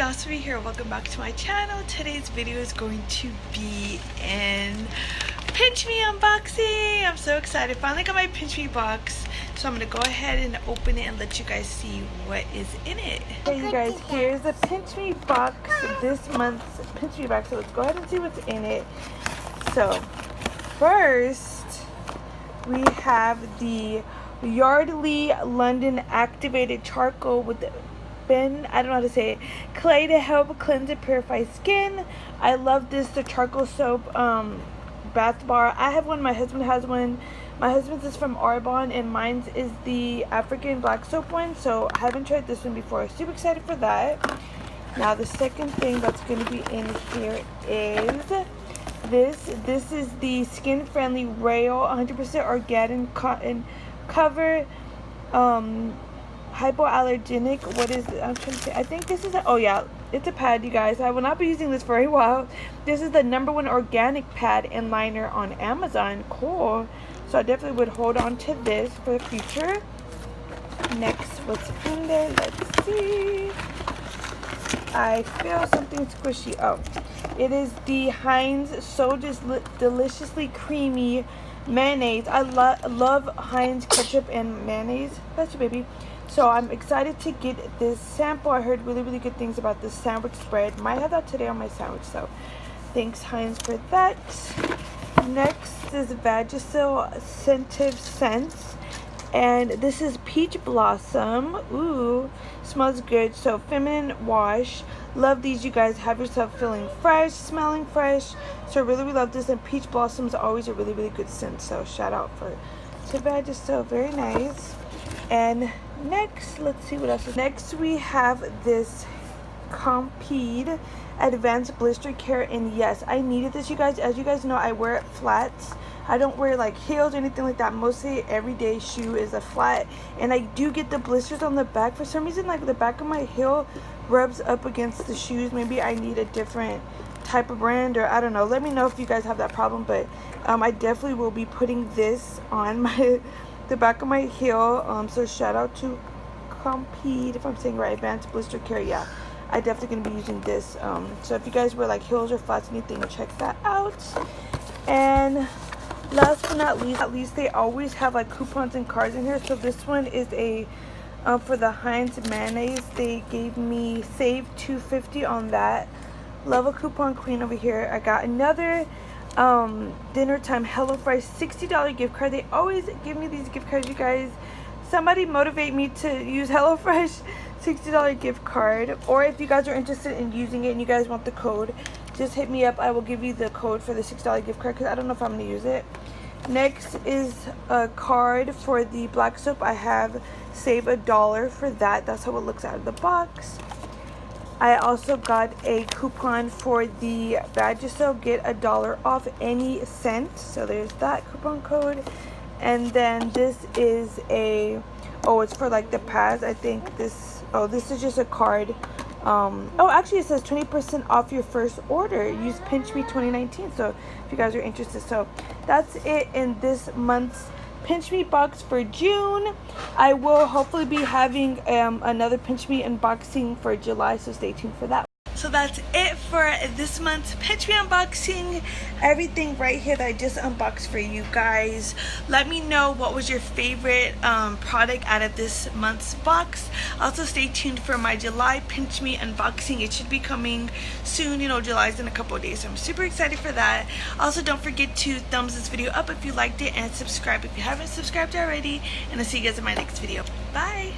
Dassahmariee here. Welcome back to my channel. Today's video is going to be an Pinch Me unboxing. I'm so excited. Finally got my Pinch Me box. So I'm going to go ahead and open it and let you guys see what is in it. Hey you guys, here's the Pinch Me box, this month's Pinch Me box. So let's go ahead and see what's in it. So first we have the Yardley London Activated Charcoal with the I don't know how to say it, clay to help cleanse and purify skin. I love this, the charcoal soap bath bar. I have one, my husband has one. My husband's is from Arbonne and mine is the African black soap one, so I haven't tried this one before. Super excited for that. Now the second thing that's going to be in here is this is the skin friendly Rail 100% organic cotton cover hypoallergenic. What is it? I'm trying to say, I think this is a, oh yeah, it's a pad, you guys. I will not be using this for a while. This is the #1 organic pad and liner on Amazon. Cool. So I definitely would hold on to this for the future. Next, what's in there? Let's see. I feel something squishy. Oh, it is the Heinz So Deliciously Creamy mayonnaise. I love Heinz ketchup and mayonnaise. Bless you, baby. So I'm excited to get this sample. I heard really good things about this sandwich spread. Might have that today on my sandwich, so thanks Heinz for that. Next is Vagisil Scentive Scents, and this is Peach Blossom. Ooh, smells good. So feminine wash. Love these, you guys. Have yourself feeling fresh, smelling fresh. So really love this, and Peach Blossom is always a really good scent. So shout out to Vagisil. Very nice. And next, let's see what else is next. We have this Compeed Advanced Blister Care, and yes, I needed this, you guys. As you guys know, I wear flats. I don't wear like heels or anything like that. Mostly everyday shoe is a flat, and I do get the blisters on the back. For some reason, like the back of my heel rubs up against the shoes. Maybe I need a different type of brand, or I don't know. Let me know if you guys have that problem, but I definitely will be putting this on the back of my heel. So shout out to Compeed, if I'm saying right, Advanced Blister Care. Yeah, I definitely gonna be using this. So if you guys wear like heels or flats, anything, check that out. And last but not least, they always have like coupons and cards in here. So this one is a for the Heinz mayonnaise. They gave me save $2.50 on that. Love a coupon queen over here. I got another dinner time HelloFresh $60 gift card. They always give me these gift cards, you guys. Somebody motivate me to use HelloFresh $60 gift card. Or if you guys are interested in using it and you guys want the code, just hit me up. I will give you the code for the $60 gift card because I don't know if I'm going to use it. Next is a card for the black soap. I have save $1 for that. That's how it looks out of the box. I also got a coupon for the Vagisil, get $1 off any scent. So there's that coupon code. And then this is a, oh, it's for like the pads. I think this, oh, this is just a card. Oh, actually it says 20% off your first order. Use Pinch Me 2019. So if you guys are interested. So that's it in this month's Pinch Me box for June. I will hopefully be having another Pinch Me unboxing for July, so stay tuned for that. So that's it for this month's Pinch Me unboxing. Everything right here that I just unboxed for you guys. Let me know what was your favorite product out of this month's box. Also stay tuned for my July Pinch Me unboxing. It should be coming soon. You know, July's in a couple of days, so I'm super excited for that. Also, don't forget to thumbs this video up if you liked it, and subscribe if you haven't subscribed already. And I'll see you guys in my next video. Bye.